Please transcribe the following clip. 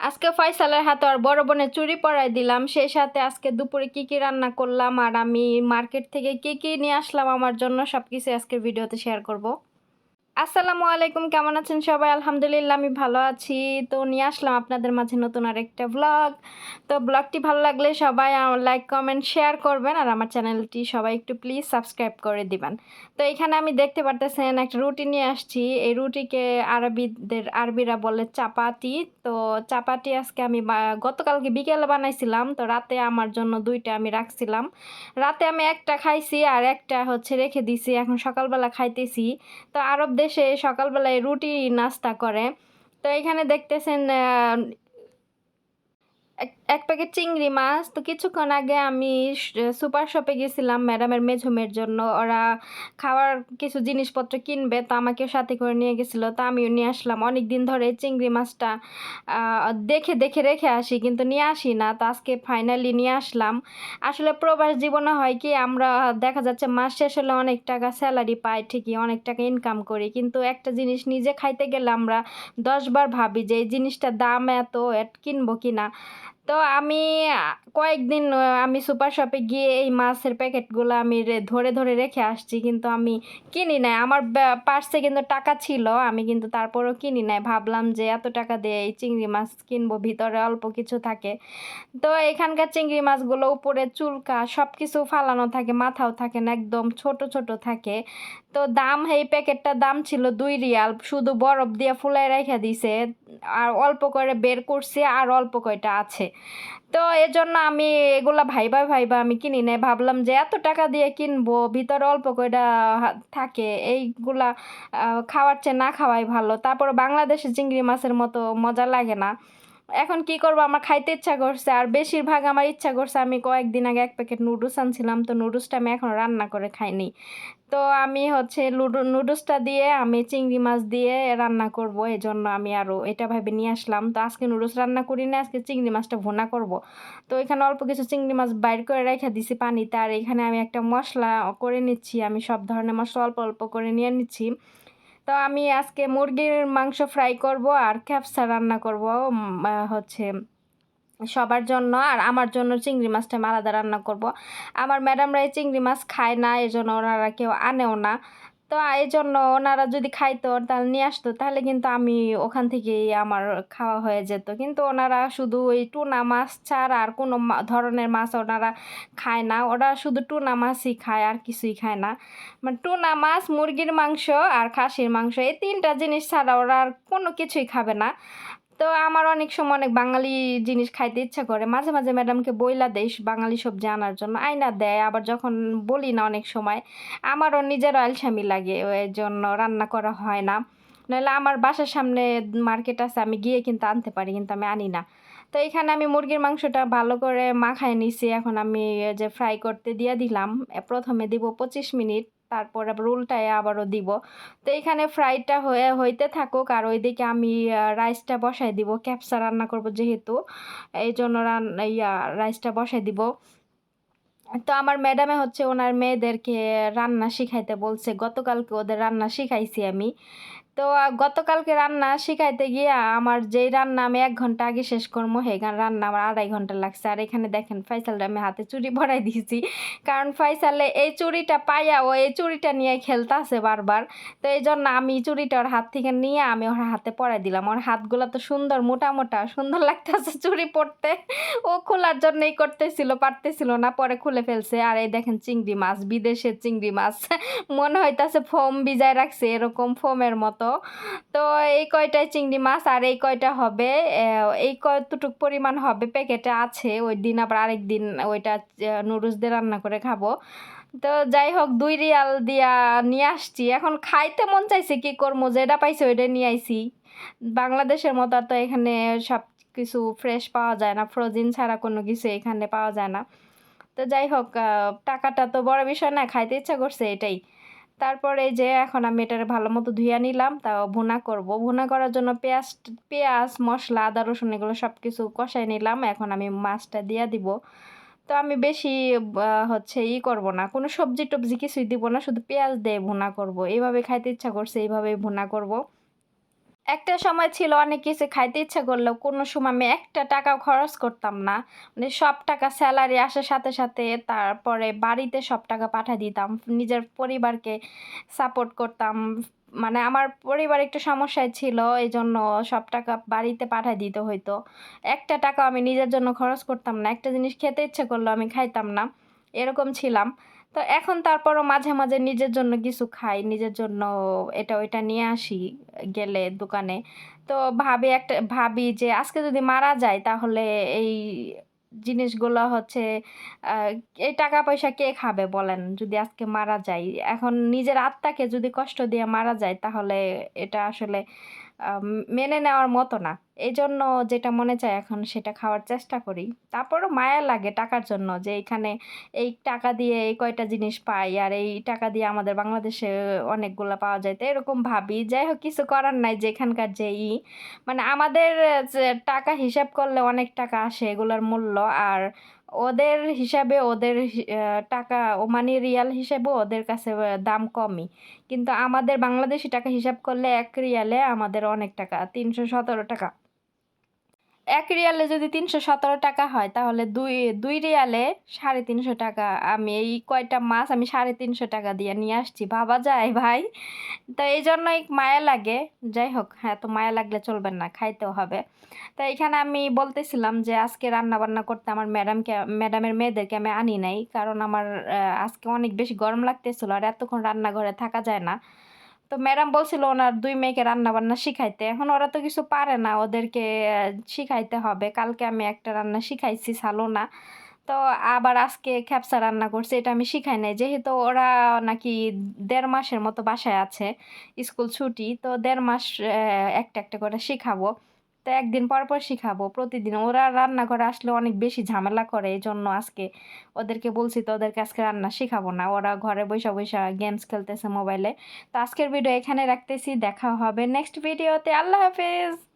আজকে ফয়সালের হাতে আর বড় বোনের চুড়ি পরাই দিলাম। সেই সাথে আজকে দুপুরে কি কি রান্না করলাম আর আমি মার্কেট থেকে কি কি নিয়ে আসলাম আমার জন্য সবকিছু আজকের ভিডিওতে শেয়ার করব। আসসালামু আলাইকুম, কেমন আছেন সবাই? আলহামদুলিল্লাহ আমি ভালো আছি। তো নিয়ে আসলাম আপনাদের মাঝে নতুন আরেকটা ব্লগ। তো ব্লগটি ভালো লাগলে সবাই লাইক কমেন্ট শেয়ার করবেন আর আমার চ্যানেলটি সবাই একটু প্লিজ সাবস্ক্রাইব করে দিবেন। তো এখানে আমি দেখতে পারতেছেন একটা রুটি নিয়ে আসছি। এই রুটিকে আরবিরা বলে চাপাতি। তো চাপাতি আজকে আমি গতকালকে বিকেলে বানাইছিলাম, তো রাতে আমার জন্য দুইটা আমি রাখছিলাম। রাতে আমি একটা খাইছি আর একটা হচ্ছে রেখে দিছি, এখন সকালবেলা খাইতেছি। তো আরব দেশে সকালবেলায় রুটি নাস্তা করে। তো এখানে দেখতেছেন এক প্যাকেট চিংড়ি মাছ। তো কিছুক্ষণ আগে আমি সুপার শপে গেছিলাম ম্যাডামের মেঝুমের জন্য। ওরা খাওয়ার কিছু জিনিসপত্র কিনবে, তো আমাকে সাথে করে নিয়ে গেছিলো, তো আমিও নিয়ে আসলাম। অনেক দিন ধরে চিংড়ি মাছটা দেখে দেখে রেখে আসি, কিন্তু নিয়ে আসি না। তো আজকে ফাইনালি নিয়ে আসলাম। আসলে প্রবাস জীবনে হয় কি, আমরা দেখা যাচ্ছে মাস শেষ হলে অনেক টাকা স্যালারি পাই, ঠিকই অনেক টাকা ইনকাম করি, কিন্তু একটা জিনিস নিজে খাইতে গেলে আমরা 10 বার ভাবি যে এই জিনিসটার দাম এত কিনবো কিনা। তো আমি কয়েকদিন আমি সুপার শপে গিয়ে এই মাছের প্যাকেটগুলো আমি ধরে ধরে রেখে আসছি, কিন্তু আমি কিনি নাই। আমার পার্সে কিন্তু টাকা ছিল, আমি কিন্তু তারপরও কিনি নাই। ভাবলাম যে এত টাকা দিয়ে এই চিংড়ি মাছ কিনবো, ভিতরে অল্প কিছু থাকে। তো এখানকার চিংড়ি মাছগুলো উপরে চুলকা সব কিছু ফালানো থাকে, মাথাও থাকে না, একদম ছোট ছোট থাকে। তো দাম, এই প্যাকেটটার দাম ছিল 2 রিয়াল। শুধু বরফ দিয়ে ফুলাই রেখে দিছে, আর অল্প করে বের করছি আর অল্প কয়টা আছে। তো এজন্য আমি এগুলা ভাইবা ভাইবা আমি কিনি নাই। ভাবলাম যে এত টাকা দিয়ে কিনবো, ভিতরে অল্প কয়টা থাকে, এইগুলা খাওয়ার চেয়ে না খাওয়াই ভালো। তারপর বাংলাদেশের চিংড়ি মাছের মতো মজা লাগে না। এখন কি করব, আমার খাইতে ইচ্ছা করছে, আর বেশিরভাগ আমার ইচ্ছা করছে। আমি কয়েকদিন আগে এক প্যাকেট নুডলস আনছিলাম, তো নুডলসটা আমি এখন রান্না করে খাইনি। তো আমি হচ্ছে নুডলসটা দিয়ে আমি চিংড়ি মাছ দিয়ে রান্না করব, এই জন্য আমি আরও এটা ভেবে নিয়ে আসলাম। তো আজকে নুডলস রান্না করি না, আজকে চিংড়ি মাছটা ভুনা করব। তো এখানে অল্প কিছু চিংড়ি মাছ বাইর করে রেখে দিছি পানিতে, আর এখানে আমি একটা মশলা করে নিচ্ছি। আমি সব ধরনের মশলা অল্প অল্প করে নিয়ে নিচ্ছি। তো আমি আজকে মুরগির মাংস ফ্রাই করব আর ক্যাপসা রান্না করব হচ্ছে সবার জন্য, আর আমার জন্য চিংড়ি মাছটা আমি আলাদা রান্না করব। আমার ম্যাডামরা এই চিংড়ি মাছ খায় না, এই জন্য ওনারা কেউ আনেও না। তো এই জন্য ওনারা যদি খাইতো তাহলে নিয়ে আসতো, তাহলে কিন্তু আমি ওখান থেকেই আমার খাওয়া হয়ে যেত। কিন্তু ওনারা শুধু ওই টুনা মাছ ছাড়া আর কোনো ধরনের মাছ ওনারা খায় না। ওরা শুধু টুনা মাছই খায়, আর কিছুই খায় না। মানে টুনা মাছ, মুরগির মাংস আর খাসির মাংস, এই 3টা জিনিস ছাড়া ওরা আর কোনো কিছুই খাবে না। তো আমার অনেক সময় অনেক বাঙালি জিনিস খাইতে ইচ্ছা করে, মাঝে মাঝে ম্যাডামকে বইলা দেই বাঙালি সবজি আনার জন্য, আইনা দেয়। আবার যখন বলি না অনেক সময় আমারও নিজের আলসামি লাগে, ওই জন্য রান্না করা হয় না। নাহলে আমার বাসার সামনে মার্কেট আছে, আমি গিয়ে কিন্তু আনতে পারি, কিন্তু আমি আনি না। তো এখানে আমি মুরগির মাংসটা ভালো করে মাখায় নিছি, এখন আমি যে ফ্রাই করতে দিয়ে দিলাম। প্রথমে দিব 25 মিনিট, তারপর আবার উল্টায় আবারও দিব। তো এখানে ফ্রাইটা হইতে থাকুক, আর ওইদিকে আমি রাইসটা বসাই দিব। ক্যাপসা রান্না করব যেহেতু, এই জন্য রাইসটা বসাই দিব। তো আমার ম্যাডামে হচ্ছে ওনার মেয়েদেরকে রান্না শিখাইতে বলছে, গতকালকে ওদের রান্না শিখাইছি আমি। তো গতকালকে রান্না শিখাইতে গিয়ে আমার যেই রান্না আমি 1 ঘন্টা আগে শেষ করবো, সেই রান্না আমার 2.5 ঘন্টা লাগছে। আর এখানে দেখেন ফাইসালটা আমি হাতে চুড়ি পরাই দিয়েছি, কারণ ফাইসালে এই চুড়িটা পাইয়া ও এই চুড়িটা নিয়ে খেলতেছে বারবার। তো এই জন্য আমি চুড়িটা ওর হাত থেকে নিয়ে আমি ওর হাতে পরাই দিলাম। ওর হাতগুলো তো সুন্দর মোটা মোটা, সুন্দর লাগতেছে চুড়ি পরতে। ও খোলার জন্যই করতেছিল, পারতেছিল না, পরে খুলে ফেলছে। আর এই দেখেন চিংড়ি মাছ, বিদেশের চিংড়ি মাছ, মনে হইতাছে ফোম ভিজায় রাখছে, এরকম ফোমের মতো। তো এই কয়টাই চিংড়ি মাছ, আর এই কয়টা হবে, এই কতটুক পরিমাণ হবে প্যাকেটে আছে। ওই দিন আবার আরেক দিন ওইটা নুডলস দিয়ে রান্না করে খাবো। তো যাই হোক, 2 রিয়াল দিয়া নিয়ে আসছি। এখন খাইতে মন চাইছে, কি করবো, যেটা পাইছে ওইটা নিয়ে আইছি। বাংলাদেশের মতো আর তো এখানে সব কিছু ফ্রেশ পাওয়া যায় না, ফ্রোজেন ছাড়া কোনো কিছু এখানে পাওয়া যায় না। তো যাই হোক, টাকাটা তো বড় বিষয় না, খাইতে ইচ্ছা করছে এটাই। তারপরে এই যে এখন আমি এটার ভালো মতো ধুইয়া নিলাম, তাও ভুনা করব। ভুনা করার জন্য পেঁয়াজ পেঁয়াজ মশলা আদা রসুন এগুলো সব কিছু কষাই নিলাম, এখন আমি মাছটা দিয়া দিব। তো আমি বেশি হচ্ছে করব না, কোনো সবজি টবজি কিছুই দিব না, শুধু পেঁয়াজ দিয়ে ভুনা করব। এইভাবে খাইতে ইচ্ছা করছে, এইভাবেই ভুনা করব। একটা সময় ছিল অনেক কিছু খাইতে ইচ্ছা করলেও কোনো সময় আমি একটা টাকাও খরচ করতাম না। মানে সব টাকা স্যালারি আসার সাথে, সাথে তারপরে বাড়িতে সব টাকা পাঠায় দিতাম। নিজের পরিবারকে সাপোর্ট করতাম। মানে আমার পরিবার একটু সমস্যায় ছিল। এজন্য সব টাকা বাড়িতে পাঠায় দিতে হইতো। একটা টাকাও আমি নিজের জন্য খরচ করতাম না। একটা জিনিস খেতে ইচ্ছে করলেও আমি খাইতাম না। এরকম ছিলাম। তো এখন তারপরও মাঝে, মাঝে নিজের জন্য কিছু খাই। নিজের জন্য এটা ওইটা নিয়ে আসি গেলে দোকানে। তো ভাবি যে আজকে যদি মারা যাই তাহলে এই জিনিসগুলো হচ্ছে আ এই টাকা-পয়সা কে খাবে বলেন? যদি আজকে মারা যাই। এখন নিজের আত্মাকে যদি কষ্ট দিয়ে মারা যায় তাহলে এটা আসলে মেনে নেওয়ার মতো না। এজন্য যেটা মনে চায় এখন সেটা খাওয়ার চেষ্টা করি। তারপরও মায়া লাগে টাকার জন্য যে এখানে এই টাকা দিয়ে এই কয়টা জিনিস পাই আর এই টাকা দিয়ে আমাদের বাংলাদেশে অনেকগুলা পাওয়া যায়। তো এরকম ভাবি। যাই হোক কিছু করার নাই যে এখানকার যে মানে আমাদের যে টাকা হিসাব করলে অনেক টাকা আসে এগুলার মূল্য। আর ওদের হিসাবে ওদের টাকা ওমানি রিয়াল হিসেবেও ওদের কাছে দাম কমই। কিন্তু আমাদের বাংলাদেশী টাকা হিসাব করলে ১ রিয়ালে আমাদের অনেক টাকা, ৳৩১৭। ১ রিয়ালে যদি ৳৩১৭ হয় তাহলে দুই রিয়ালে ৳৩৫০ আমি এই কয়টা মাছ আমি ৳৩৫০ দিয়ে নিয়ে আসছি। ভাবা যায় ভাই? তো এইজন্যই মায়া লাগে। যাই হোক, হ্যাঁ, তো মায়া লাগলে চলবে না, খাইতেও হবে। তো এইখানে আমি বলতেছিলাম যে আজকে রান্না-বান্না করতে আমার ম্যাডামের মেয়েদেরকে আমি আনি নাই। কারণ আমার আজকে অনেক বেশি গরম লাগতেছিল আর এতক্ষণ রান্নাঘরে থাকা যায় না। তো ম্যাডাম বলছিল ওনার ২ মেয়েকে রান্না-বান্না শিখাইতে। এখন ওরা তো কিছু পারে না। ওদেরকে শিখাইতে হবে। কালকে আমি একটা রান্না শিখাইছি সালোনা। তো আবার আজকে খেপসা রান্না করছি। এটা আমি শিখাই নাই। যেহেতু ওরা নাকি ১.৫ মাসের মতো বাসায় আছে। স্কুল ছুটি। তো ১.৫ মাস একটা, একটা করে শিখাবো। তো একদিন পর, পর শিখাবো। প্রতিদিন ওরা রান্নাঘরে আসলে অনেক বেশি ঝামেলা করে। এজন্য আজকে ওদেরকে বলছি তো ওদেরকে আজকে রান্না শিখাবো না। ওরা ঘরে বইসা, বইসা গেমস খেলতেছে মোবাইলে। তো আজকের ভিডিও এখানে রাখতেছি। দেখা হবে নেক্সট ভিডিওতে। আল্লাহ হাফেজ।